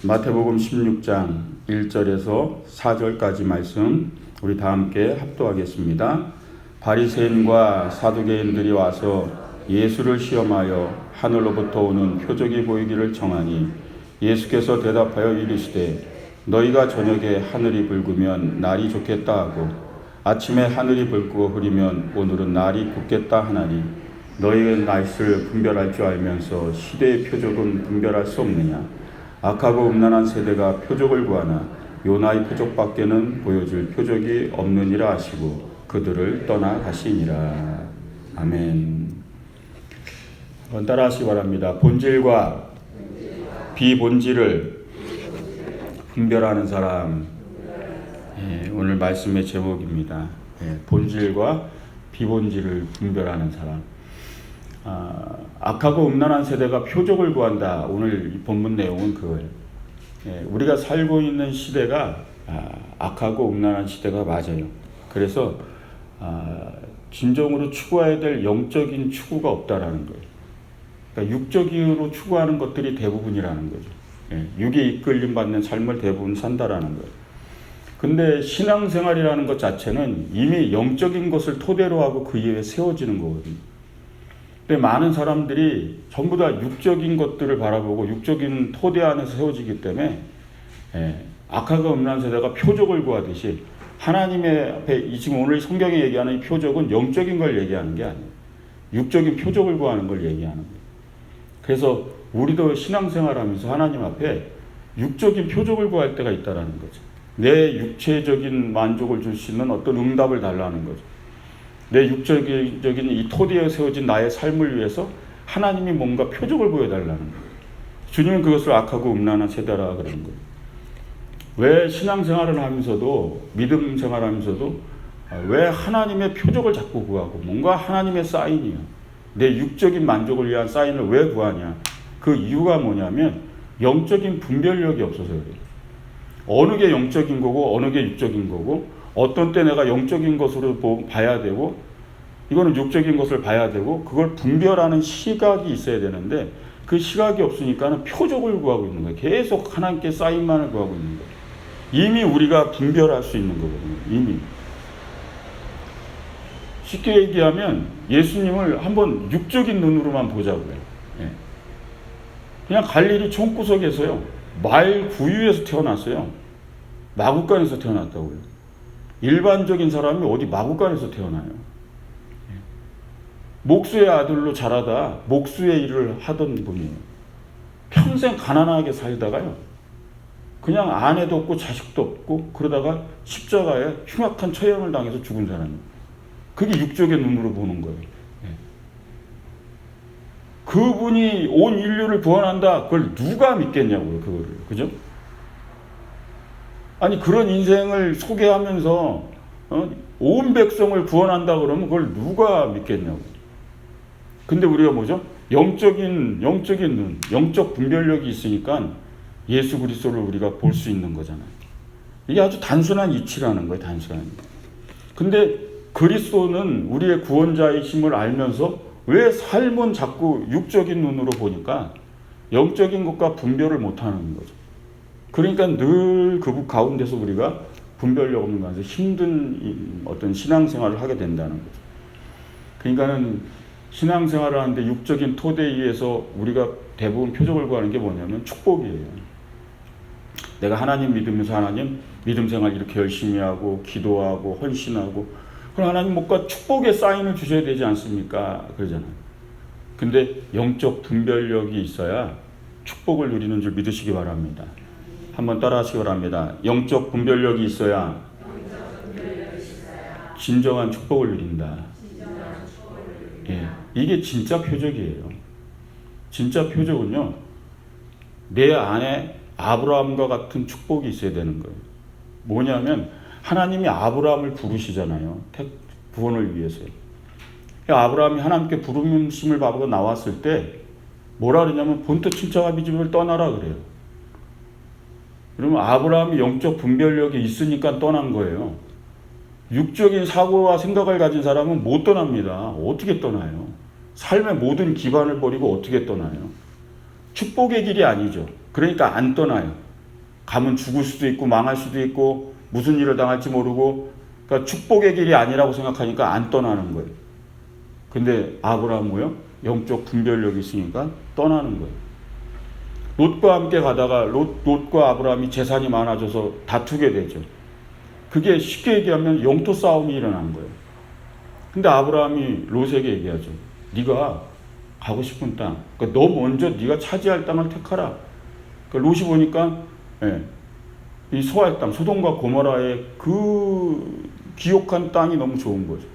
마태복음 16장 1절에서 4절까지 말씀 우리 다 함께 합독하겠습니다. 바리새인과 사두개인들이 와서 예수를 시험하여 하늘로부터 오는 표적이 보이기를 청하니 예수께서 대답하여 이르시되 너희가 저녁에 하늘이 붉으면 날이 좋겠다 하고 아침에 하늘이 붉고 흐리면 오늘은 날이 굳겠다 하나니 너희는 날씨를 분별할 줄 알면서 시대의 표적은 분별할 수 없느냐. 악하고 음란한 세대가 표적을 구하나 요나의 표적밖에는 보여줄 표적이 없느니라 하시고 그들을 떠나가시니라. 아멘. 한번 따라하시기 바랍니다. 본질과 비본질을 분별하는 사람. 오늘 말씀의 제목입니다. 본질과 비본질을 분별하는 사람. 악하고 음란한 세대가 표적을 구한다. 오늘 본문 내용은 그거예요. 우리가 살고 있는 시대가 악하고 음란한 시대가 맞아요. 그래서 진정으로 추구해야 될 영적인 추구가 없다라는 거예요. 그러니까 육적으로 추구하는 것들이 대부분이라는 거죠. 육에 이끌림 받는 삶을 대부분 산다라는 거예요. 근데 신앙생활이라는 것 자체는 이미 영적인 것을 토대로 하고 그 이후에 세워지는 거거든요. 근데 많은 사람들이 전부 다 육적인 것들을 바라보고 육적인 토대 안에서 세워지기 때문에 악하고 음란한 세대가 표적을 구하듯이 하나님의 앞에 지금 오늘 성경에 얘기하는 이 표적은 영적인 걸 얘기하는 게 아니에요. 육적인 표적을 구하는 걸 얘기하는 거예요. 그래서 우리도 신앙생활하면서 하나님 앞에 육적인 표적을 구할 때가 있다는 거죠. 내 육체적인 만족을 줄 수 있는 어떤 응답을 달라는 거죠. 내 육적인 이 토대에 세워진 나의 삶을 위해서 하나님이 뭔가 표적을 보여달라는 거예요. 주님은 그것을 악하고 음란한 세대라 그러는 거예요. 왜 신앙생활을 하면서도 믿음 생활하면서도 왜 하나님의 표적을 자꾸 구하고 뭔가 하나님의 사인이야. 내 육적인 만족을 위한 사인을 왜 구하냐. 그 이유가 뭐냐면 영적인 분별력이 없어서 그래요. 어느 게 영적인 거고 어느 게 육적인 거고 어떤 때 내가 영적인 것으로 봐야 되고 이거는 육적인 것을 봐야 되고 그걸 분별하는 시각이 있어야 되는데 그 시각이 없으니까 표적을 구하고 있는 거예요. 계속 하나님께 사인만을 구하고 있는 거예요. 이미 우리가 분별할 수 있는 거거든요. 이미. 쉽게 얘기하면 예수님을 한번 육적인 눈으로만 보자고요. 그냥 갈릴리 총구석에서요. 말 구유에서 태어났어요. 마구간에서 태어났다고요. 일반적인 사람이 어디 마구간에서 태어나요. 목수의 아들로 자라다 목수의 일을 하던 분이에요. 평생 가난하게 살다가요. 그냥 아내도 없고 자식도 없고 그러다가 십자가에 흉악한 처형을 당해서 죽은 사람이에요. 그게 육적인 눈으로 보는 거예요. 그분이 온 인류를 구원한다. 그걸 누가 믿겠냐고요. 그거를. 그죠? 아니 그런 인생을 소개하면서 온 백성을 구원한다 그러면 그걸 누가 믿겠냐고. 근데 우리가 뭐죠? 영적인 눈, 영적 분별력이 있으니까 예수 그리스도를 우리가 볼 수 있는 거잖아요. 이게 아주 단순한 이치라는 거예요. 단순한. 근데 그리스도는 우리의 구원자이심을 알면서 왜 삶은 자꾸 육적인 눈으로 보니까 영적인 것과 분별을 못하는 거죠. 그러니까 늘 그 가운데서 우리가 분별력 없는 가운데 힘든 어떤 신앙생활을 하게 된다는 거죠. 그러니까는 신앙생활을 하는데 육적인 토대에 의해서 우리가 대부분 표적을 구하는 게 뭐냐면 축복이에요. 내가 하나님 믿으면서 하나님 믿음 생활 이렇게 열심히 하고 기도하고 헌신하고 그럼 하나님 뭔가 축복의 사인을 주셔야 되지 않습니까? 그러잖아요. 근데 영적 분별력이 있어야 축복을 누리는 줄 믿으시기 바랍니다. 한번 따라하시기 바랍니다. 영적 분별력이 있어야 진정한 축복을 누린다. 이게 진짜 표적이에요. 진짜 표적은요. 내 안에 아브라함과 같은 축복이 있어야 되는 거예요. 뭐냐면 하나님이 아브라함을 부르시잖아요. 구원을 위해서요. 아브라함이 하나님께 부르심을 받고 나왔을 때 뭐라 그러냐면 본토 친척 아비 집을 떠나라 그래요. 그러면 아브라함이 영적 분별력이 있으니까 떠난 거예요. 육적인 사고와 생각을 가진 사람은 못 떠납니다. 어떻게 떠나요? 삶의 모든 기반을 버리고 어떻게 떠나요? 축복의 길이 아니죠. 그러니까 안 떠나요. 가면 죽을 수도 있고 망할 수도 있고 무슨 일을 당할지 모르고, 그러니까 축복의 길이 아니라고 생각하니까 안 떠나는 거예요. 근데 아브라함 뭐요? 영적 분별력이 있으니까 떠나는 거예요. 롯과 함께 가다가 롯과 아브라함이 재산이 많아져서 다투게 되죠. 그게 쉽게 얘기하면 영토 싸움이 일어난 거예요. 근데 아브라함이 롯에게 얘기하죠. 네가 가고 싶은 땅, 그러니까 너 먼저 네가 차지할 땅을 택하라. 그러니까 롯이 보니까 이 소알 땅, 소돔과 고모라의 그 기옥한 땅이 너무 좋은 거죠.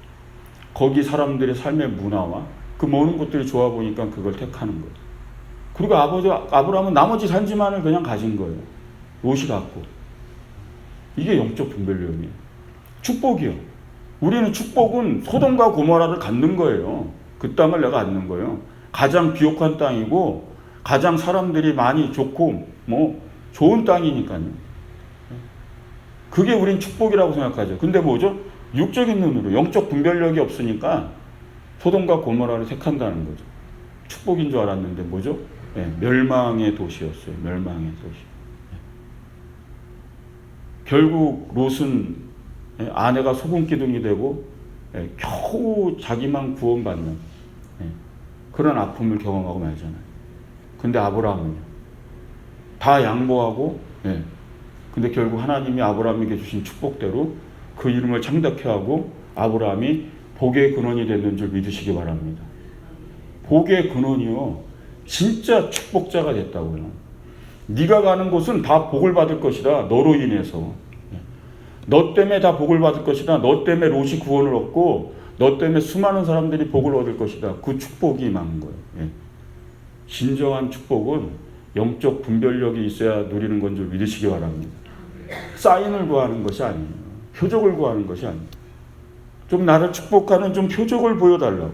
거기 사람들의 삶의 문화와 그 모든 것들이 좋아 보니까 그걸 택하는 거예요. 그리고 아브라함은 나머지 산지만을 그냥 가진 거예요. 롯이 갖고. 이게 영적 분별력이에요. 축복이요. 우리는 축복은 소돔과 고모라를 갖는 거예요. 그 땅을 내가 갖는 거예요. 가장 비옥한 땅이고 가장 사람들이 많이 좋고 뭐 좋은 땅이니까요. 그게 우린 축복이라고 생각하죠. 근데 뭐죠? 육적인 눈으로 영적 분별력이 없으니까 소돔과 고모라를 택한다는 거죠. 축복인 줄 알았는데 뭐죠? 멸망의 도시였어요. 멸망의 도시. 결국 롯은 아내가 소금기둥이 되고 겨우 자기만 구원받는 그런 아픔을 경험하고 말잖아요. 근데 아브라함은요. 다 양보하고 근데 결국 하나님이 아브라함에게 주신 축복대로 그 이름을 창답케 하고 아브라함이 복의 근원이 됐는 줄 믿으시기 바랍니다. 복의 근원이요. 진짜 축복자가 됐다고요. 네가 가는 곳은 다 복을 받을 것이다. 너로 인해서. 너 때문에 다 복을 받을 것이다. 너 때문에 롯이 구원을 얻고 너 때문에 수많은 사람들이 복을 얻을 것이다. 그 축복이 임한 거예요. 진정한 축복은 영적 분별력이 있어야 누리는 건 줄 믿으시기 바랍니다. 사인을 구하는 것이 아니에요. 표적을 구하는 것이 아니에요. 좀 나를 축복하는 좀 표적을 보여달라고.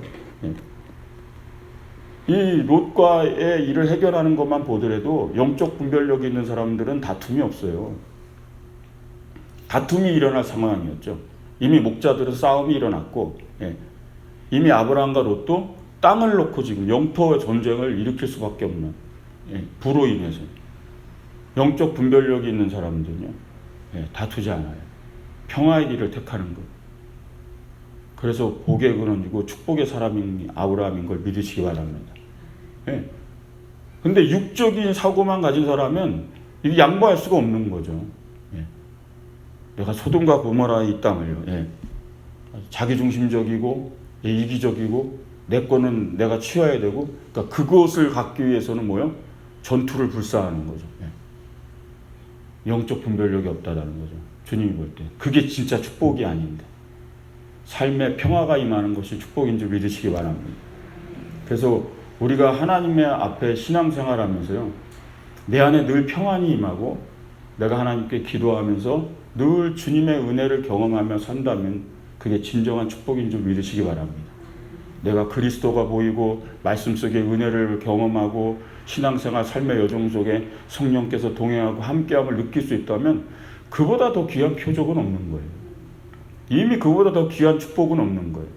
이 롯과의 일을 해결하는 것만 보더라도 영적 분별력이 있는 사람들은 다툼이 없어요. 다툼이 일어날 상황이었죠. 이미 목자들은 싸움이 일어났고 이미 아브라함과 롯도 땅을 놓고 지금 영토의 전쟁을 일으킬 수밖에 없는 부로 인해서 영적 분별력이 있는 사람들은요 다투지 않아요. 평화의 길을 택하는 것. 그래서 복의 근원이고 축복의 사람인 아브라함인 걸 믿으시기 바랍니다. 근데 육적인 사고만 가진 사람은 이게 양보할 수가 없는 거죠. 내가 소돔과 고모라의 이 땅을요. 자기중심적이고 이기적이고 내 거는 내가 취해야 되고 그러니까 그것을 갖기 위해서는 뭐요? 전투를 불사하는 거죠. 영적 분별력이 없다는 거죠. 주님이 볼 때. 그게 진짜 축복이 아닌데. 삶의 평화가 임하는 것이 축복인 줄 믿으시기 바랍니다. 그래서 우리가 하나님의 앞에 신앙생활하면서요. 내 안에 늘 평안이 임하고 내가 하나님께 기도하면서 늘 주님의 은혜를 경험하며 산다면 그게 진정한 축복인 줄 믿으시기 바랍니다. 내가 그리스도가 보이고 말씀 속의 은혜를 경험하고 신앙생활 삶의 여정 속에 성령께서 동행하고 함께함을 느낄 수 있다면 그보다 더 귀한 표적은 없는 거예요. 이미 그보다 더 귀한 축복은 없는 거예요.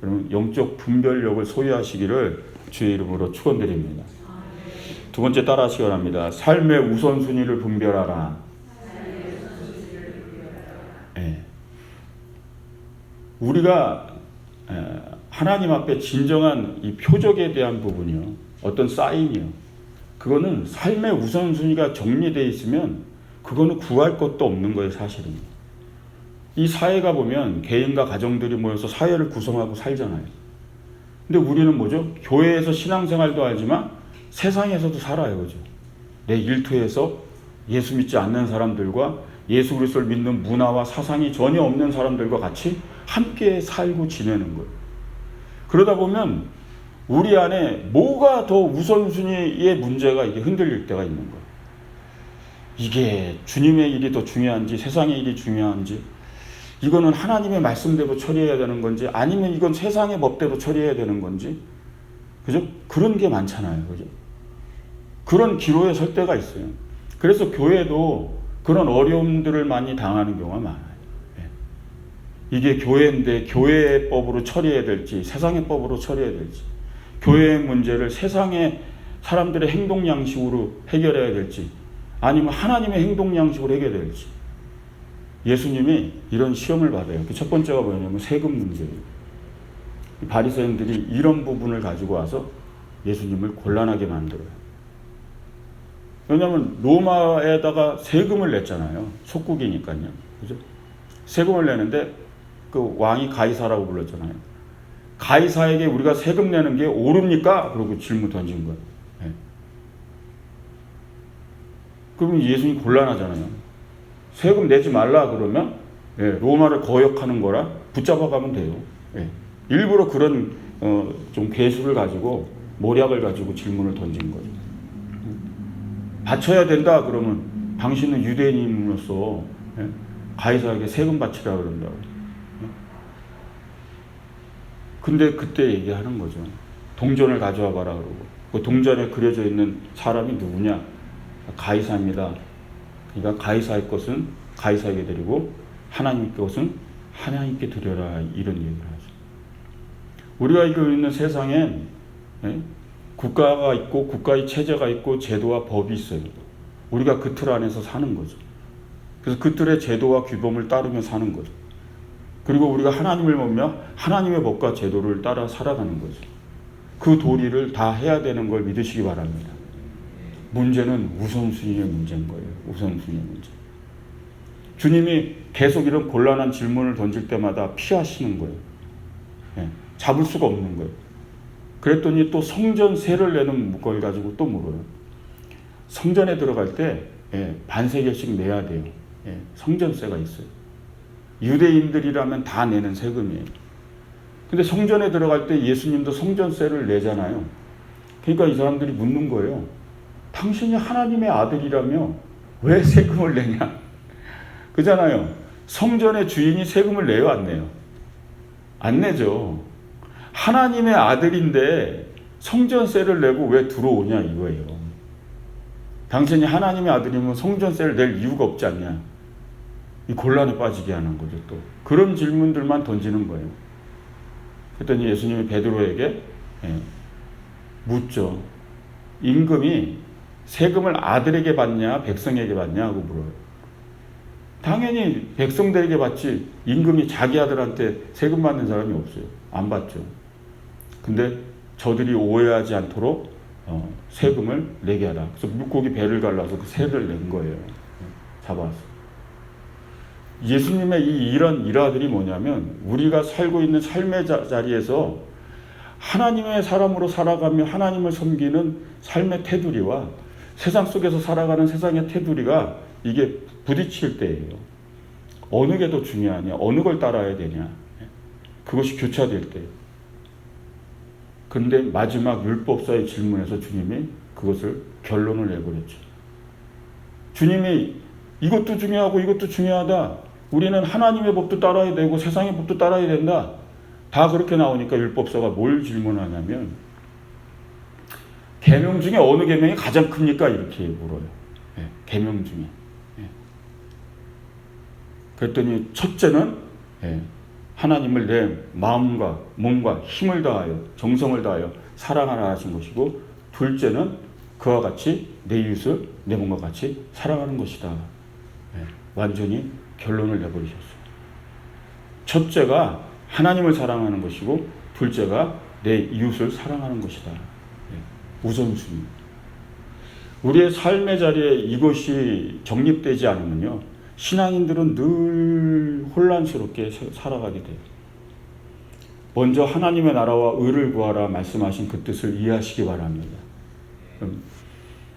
여러분 영적 분별력을 소유하시기를 주의 이름으로 축원드립니다. 두 번째 따라 하시기 바랍니다. 삶의 우선순위를 분별하라. 우리가 하나님 앞에 진정한 이 표적에 대한 부분이요. 어떤 사인이요. 그거는 삶의 우선순위가 정리되어 있으면 그거는 구할 것도 없는 거예요. 사실은. 이 사회가 보면 개인과 가정들이 모여서 사회를 구성하고 살잖아요. 근데 우리는 뭐죠? 교회에서 신앙생활도 하지만 세상에서도 살아요. 그죠? 내 일터에서 예수 믿지 않는 사람들과 예수 그리스도를 믿는 문화와 사상이 전혀 없는 사람들과 같이 함께 살고 지내는 거예요. 그러다 보면 우리 안에 뭐가 더 우선순위의 문제가 이게 흔들릴 때가 있는 거예요. 이게 주님의 일이 더 중요한지 세상의 일이 중요한지 이거는 하나님의 말씀대로 처리해야 되는 건지 아니면 이건 세상의 법대로 처리해야 되는 건지 그죠? 그런 게 많잖아요. 그죠? 그런 기로에 설 때가 있어요. 그래서 교회도 그런 어려움들을 많이 당하는 경우가 많아요. 이게 교회인데 교회의 법으로 처리해야 될지 세상의 법으로 처리해야 될지 교회의 문제를 세상의 사람들의 행동 양식으로 해결해야 될지 아니면 하나님의 행동 양식으로 해결될지. 예수님이 이런 시험을 받아요. 그 첫 번째가 뭐냐면 세금 문제예요. 바리새인들이 이런 부분을 가지고 와서 예수님을 곤란하게 만들어요. 왜냐하면 로마에다가 세금을 냈잖아요. 속국이니까요. 그죠? 세금을 내는데 그 왕이 가이사라고 불렀잖아요. 가이사에게 우리가 세금 내는 게 옳습니까? 그러고 질문 던진 거예요. 네. 그러면 예수님이 곤란하잖아요. 세금 내지 말라 그러면 로마를 거역하는 거라 붙잡아가면 돼요. 일부러 그런 좀 괴수를 가지고 모략을 가지고 질문을 던진 거죠. 바쳐야 된다 그러면 당신은 유대인으로서 가이사에게 세금 바치라 그런다고. 근데 그때 얘기하는 거죠. 동전을 가져와 봐라 그러고 그 동전에 그려져 있는 사람이 누구냐? 가이사입니다. 그러니까 가이사의 것은 가이사에게 드리고 하나님의 것은 하나님께 드려라 이런 얘기를 하죠. 우리가 알고 있는 세상엔 국가가 있고 국가의 체제가 있고 제도와 법이 있어요. 우리가 그 틀 안에서 사는 거죠. 그래서 그 틀의 제도와 규범을 따르며 사는 거죠. 그리고 우리가 하나님을 믿으며 하나님의 법과 제도를 따라 살아가는 거죠. 그 도리를 다 해야 되는 걸 믿으시기 바랍니다. 문제는 우선순위의 문제인 거예요. 우선순위의 문제. 주님이 계속 이런 곤란한 질문을 던질 때마다 피하시는 거예요. 잡을 수가 없는 거예요. 그랬더니 또 성전세를 내는 걸 가지고 또 물어요. 성전에 들어갈 때 반세겔씩 내야 돼요. 성전세가 있어요. 유대인들이라면 다 내는 세금이에요. 근데 성전에 들어갈 때 예수님도 성전세를 내잖아요. 그러니까 이 사람들이 묻는 거예요. 당신이 하나님의 아들이라며 왜 세금을 내냐? 그잖아요. 성전의 주인이 세금을 내요, 안 내요? 안 내죠. 하나님의 아들인데 성전세를 내고 왜 들어오냐 이거예요. 당신이 하나님의 아들이면 성전세를 낼 이유가 없지 않냐. 이 곤란에 빠지게 하는 거죠. 또 그런 질문들만 던지는 거예요. 그랬더니 예수님이 베드로에게 묻죠. 임금이 세금을 아들에게 받냐 백성에게 받냐 하고 물어요. 당연히 백성들에게 받지 임금이 자기 아들한테 세금 받는 사람이 없어요. 안 받죠. 근데 저들이 오해하지 않도록 세금을 내게 하라. 그래서 물고기 배를 갈라서 그 세를 낸 거예요. 잡아서. 예수님의 이런 일화들이 뭐냐면 우리가 살고 있는 삶의 자리에서 하나님의 사람으로 살아가며 하나님을 섬기는 삶의 테두리와 세상 속에서 살아가는 세상의 테두리가 이게 부딪힐 때예요. 어느 게 더 중요하냐? 어느 걸 따라야 되냐? 그것이 교차될 때. 그런데 마지막 율법사의 질문에서 주님이 그것을 결론을 내버렸죠. 주님이 이것도 중요하고 이것도 중요하다. 우리는 하나님의 법도 따라야 되고 세상의 법도 따라야 된다. 다 그렇게 나오니까 율법사가 뭘 질문하냐면 계명 중에 어느 계명이 가장 큽니까? 이렇게 물어요. 계명 중에. 그랬더니 첫째는 하나님을 내 마음과 몸과 힘을 다하여 정성을 다하여 사랑하라 하신 것이고 둘째는 그와 같이 내 이웃을 내 몸과 같이 사랑하는 것이다. 완전히 결론을 내버리셨어요. 첫째가 하나님을 사랑하는 것이고 둘째가 내 이웃을 사랑하는 것이다. 우선순위. 우리의 삶의 자리에 이것이 정립되지 않으면요. 신앙인들은 늘 혼란스럽게 살아가게 돼요. 먼저 하나님의 나라와 의를 구하라 말씀하신 그 뜻을 이해하시기 바랍니다.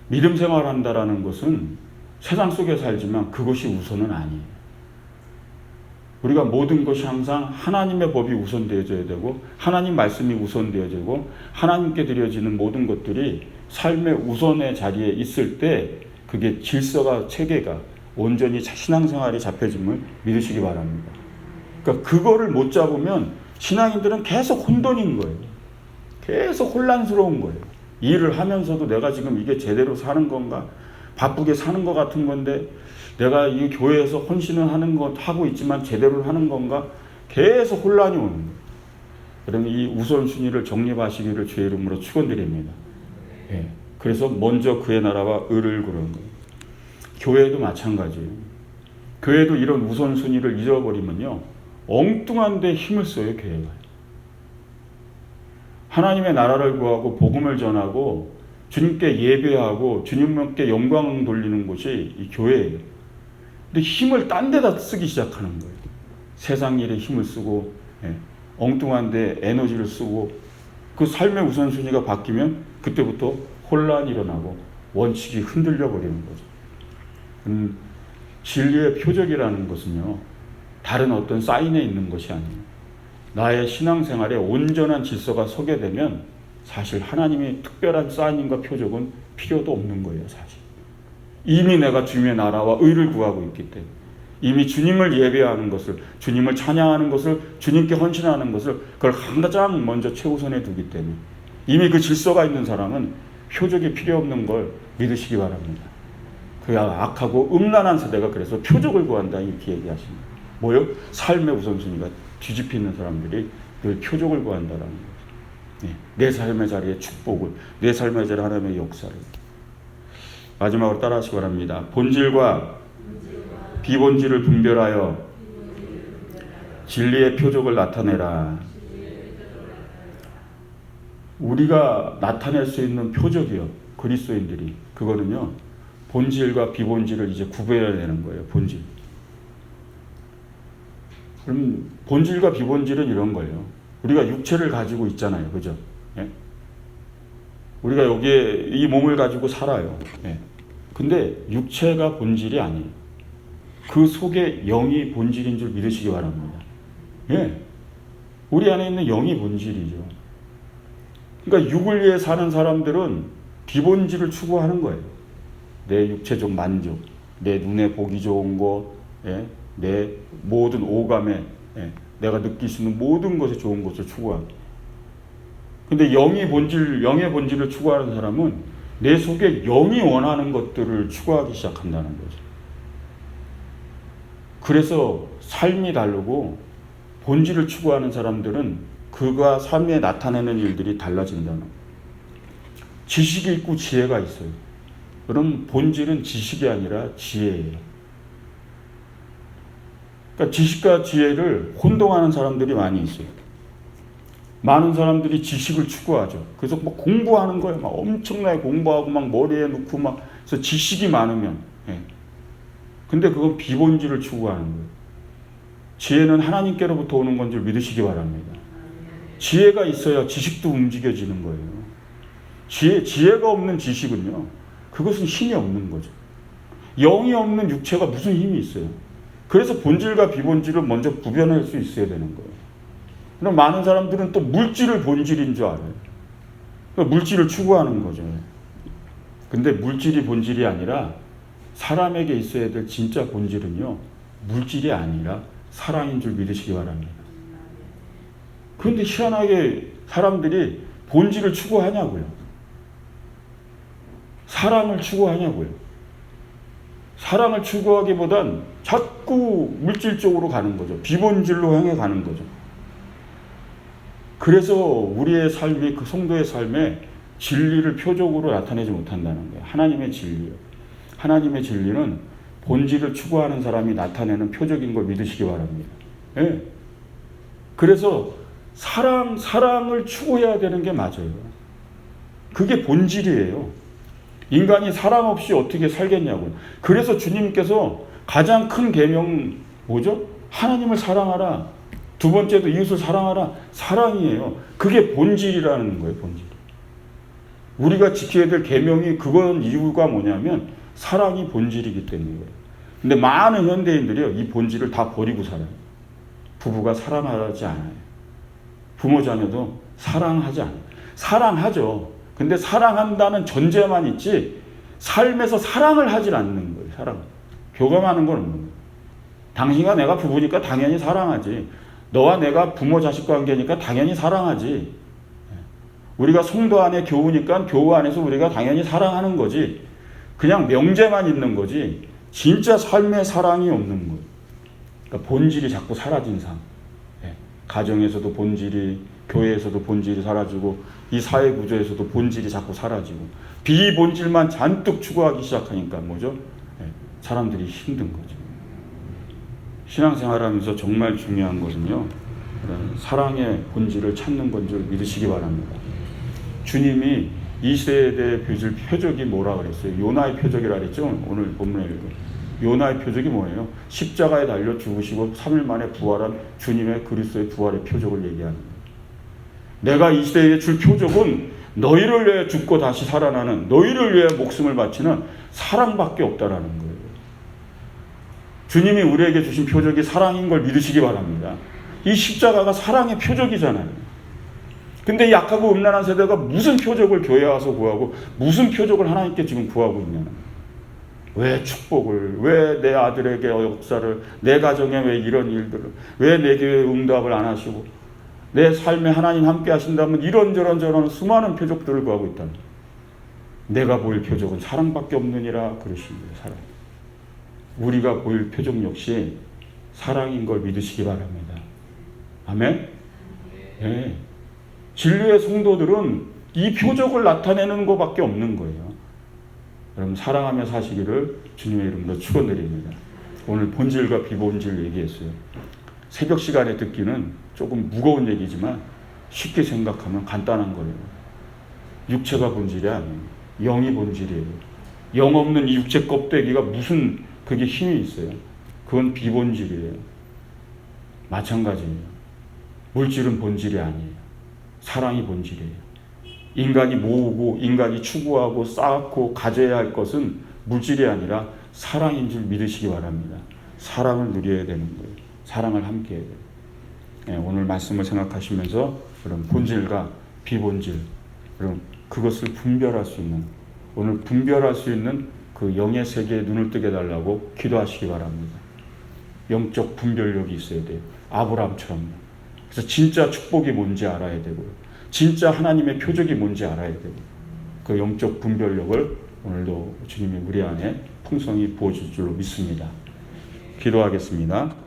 믿음 생활한다라는 것은 세상 속에 살지만 그것이 우선은 아니에요. 우리가 모든 것이 항상 하나님의 법이 우선되어져야 되고 하나님 말씀이 우선되어야 되고 하나님께 드려지는 모든 것들이 삶의 우선의 자리에 있을 때 그게 질서가 체계가 온전히 신앙생활이 잡혀짐을 믿으시기 바랍니다. 그러니까 그거를 못 잡으면 신앙인들은 계속 혼돈인 거예요. 계속 혼란스러운 거예요. 일을 하면서도 내가 지금 이게 제대로 사는 건가? 바쁘게 사는 것 같은 건데 내가 이 교회에서 헌신을 하는 것 하고 있지만 제대로 하는 건가? 계속 혼란이 오는 거예요. 그러면 이 우선순위를 정립하시기를 주의 이름으로 축원드립니다. 그래서 먼저 그의 나라와 의를 구하는 거예요. 교회도 마찬가지예요. 교회도 이런 우선순위를 잊어버리면요, 엉뚱한 데 힘을 써요, 교회가. 하나님의 나라를 구하고 복음을 전하고 주님께 예배하고 주님께 영광 돌리는 곳이 이 교회예요. 근데 힘을 딴 데다 쓰기 시작하는 거예요. 세상 일에 힘을 쓰고, 엉뚱한 데 에너지를 쓰고, 그 삶의 우선순위가 바뀌면 그때부터 혼란이 일어나고 원칙이 흔들려 버리는 거죠. 진리의 표적이라는 것은요, 다른 어떤 사인에 있는 것이 아니에요. 나의 신앙생활에 온전한 질서가 서게 되면 사실 하나님의 특별한 사인과 표적은 필요도 없는 거예요, 사실. 이미 내가 주님의 나라와 의를 구하고 있기 때문에, 이미 주님을 예배하는 것을, 주님을 찬양하는 것을, 주님께 헌신하는 것을, 그걸 가장 먼저 최우선에 두기 때문에 이미 그 질서가 있는 사람은 표적이 필요 없는 걸 믿으시기 바랍니다. 그 악하고 음란한 세대가 그래서 표적을 구한다 이렇게 얘기하십니다. 뭐요? 삶의 우선순위가 뒤집히는 사람들이 늘 표적을 구한다라는 거죠. 내 삶의 자리에 축복을, 내 삶의 자리에 하나님의 역사를. 마지막으로 따라하시기 바랍니다. 본질과 비본질을 분별하여 진리의 표적을 나타내라. 우리가 나타낼 수 있는 표적이요, 그리스도인들이, 그거는요, 본질과 비본질을 이제 구별해내는 거예요. 본질. 그럼 본질과 비본질은 이런 거예요. 우리가 육체를 가지고 있잖아요, 그죠? 예? 우리가 여기에 이 몸을 가지고 살아요. 예. 근데 육체가 본질이 아니에요. 그 속에 영이 본질인 줄 믿으시기 바랍니다. 예. 우리 안에 있는 영이 본질이죠. 그러니까 육을 위해 사는 사람들은 비본질을 추구하는 거예요. 내 육체적 만족, 내 눈에 보기 좋은 것, 내 모든 오감에, 내가 느낄 수 있는 모든 것에 좋은 것을 추구하고. 근데 영의 본질을 추구하는 사람은 내 속에 영이 원하는 것들을 추구하기 시작한다는 거죠. 그래서 삶이 다르고 본질을 추구하는 사람들은 그가 삶에 나타내는 일들이 달라진다는 거예요. 지식이 있고 지혜가 있어요. 그럼 본질은 지식이 아니라 지혜예요. 그러니까 지식과 지혜를 혼동하는 사람들이 많이 있어요. 많은 사람들이 지식을 추구하죠. 그래서 막 공부하는 거예요. 막 엄청나게 공부하고 막 머리에 넣고 막, 그래서 지식이 많으면. 근데 그건 비본질을 추구하는 거예요. 지혜는 하나님께로부터 오는 건 줄 믿으시기 바랍니다. 지혜가 있어야 지식도 움직여지는 거예요. 지혜가 없는 지식은요, 그것은 힘이 없는 거죠. 영이 없는 육체가 무슨 힘이 있어요. 그래서 본질과 비본질을 먼저 구별할 수 있어야 되는 거예요. 그럼 많은 사람들은 또 물질을 본질인 줄 알아요. 그러니까 물질을 추구하는 거죠. 근데 물질이 본질이 아니라 사람에게 있어야 될 진짜 본질은요, 물질이 아니라 사랑인 줄 믿으시기 바랍니다. 그런데 희한하게 사람들이 본질을 추구하냐고요. 사랑을 추구하냐고요. 사랑을 추구하기보단 자꾸 물질적으로 가는 거죠. 비본질로 향해 가는 거죠. 그래서 우리의 삶이, 그 성도의 삶에 진리를 표적으로 나타내지 못한다는 거예요. 하나님의 진리요. 하나님의 진리는 본질을 추구하는 사람이 나타내는 표적인 걸 믿으시기 바랍니다. 예. 그래서 사랑을 추구해야 되는 게 맞아요. 그게 본질이에요. 인간이 사랑 없이 어떻게 살겠냐고요. 그래서 주님께서 가장 큰 계명 뭐죠? 하나님을 사랑하라. 두 번째도 이웃을 사랑하라. 사랑이에요. 그게 본질이라는 거예요, 본질. 우리가 지켜야 될 계명이, 그건 이유가 뭐냐면 사랑이 본질이기 때문이에요. 근데 많은 현대인들이요, 이 본질을 다 버리고 살아요. 부부가 사랑하지 않아요. 부모 자녀도 사랑하지 않아요. 사랑하죠. 근데 사랑한다는 전제만 있지 삶에서 사랑을 하질 않는 거예요. 사랑. 교감하는 건 없는 거예요. 당신과 내가 부부니까 당연히 사랑하지. 너와 내가 부모 자식 관계니까 당연히 사랑하지. 우리가 성도 안에 교우니까 교우 안에서 우리가 당연히 사랑하는 거지. 그냥 명제만 있는 거지. 진짜 삶의 사랑이 없는 거예요. 그러니까 본질이 자꾸 사라진 삶. 가정에서도 본질이, 교회에서도 본질이 사라지고, 이 사회 구조에서도 본질이 자꾸 사라지고, 비본질만 잔뜩 추구하기 시작하니까 뭐죠? 사람들이 힘든 거죠. 신앙생활하면서 정말 중요한 것은요, 사랑의 본질을 찾는 건 줄 믿으시기 바랍니다. 주님이 이 세대의 표적이 뭐라 그랬어요? 요나의 표적이라 그랬죠? 오늘 본문에 읽은 요나의 표적이 뭐예요? 십자가에 달려 죽으시고 3일 만에 부활한 주님의 그리스도의 부활의 표적을 얘기하는 거예요. 내가 이 시대에 줄 표적은 너희를 위해 죽고 다시 살아나는, 너희를 위해 목숨을 바치는 사랑밖에 없다라는 거예요. 주님이 우리에게 주신 표적이 사랑인 걸 믿으시기 바랍니다. 이 십자가가 사랑의 표적이잖아요. 근데 약하고 음란한 세대가 무슨 표적을 교회에 와서 구하고 무슨 표적을 하나님께 지금 구하고 있냐는 거예요. 왜 축복을, 왜 내 아들에게 역사를, 내 가정에 왜 이런 일들을, 왜 내 교회에 응답을 안 하시고 내 삶에 하나님 함께 하신다면 이런저런 저런 수많은 표적들을 구하고 있다. 내가 보일 표적은 사랑밖에 없느니라 그러십니다. 사랑. 우리가 보일 표적 역시 사랑인 걸 믿으시기 바랍니다. 아멘? 네. 진리의 성도들은 이 표적을 나타내는 것밖에 없는 거예요. 여러분 사랑하며 사시기를 주님의 이름으로 축원드립니다. 오늘 본질과 비본질 얘기했어요. 새벽 시간에 듣기는 조금 무거운 얘기지만 쉽게 생각하면 간단한 거예요. 육체가 본질이 아니에요. 영이 본질이에요. 영 없는 이 육체 껍데기가 무슨 그게 힘이 있어요. 그건 비본질이에요. 마찬가지예요. 물질은 본질이 아니에요. 사랑이 본질이에요. 인간이 모으고 인간이 추구하고 쌓고 가져야 할 것은 물질이 아니라 사랑인 줄 믿으시기 바랍니다. 사랑을 누려야 되는 거예요. 사랑을 함께 해야 돼요. 네, 오늘 말씀을 생각하시면서 그런 본질과 비본질, 그런 그것을 분별할 수 있는, 오늘 분별할 수 있는 그 영의 세계에 눈을 뜨게 달라고 기도하시기 바랍니다. 영적 분별력이 있어야 돼요. 아브라함처럼. 그래서 진짜 축복이 뭔지 알아야 되고요. 진짜 하나님의 표적이 뭔지 알아야 되고, 그 영적 분별력을 오늘도 주님이 우리 안에 풍성히 부어줄 줄로 믿습니다. 기도하겠습니다.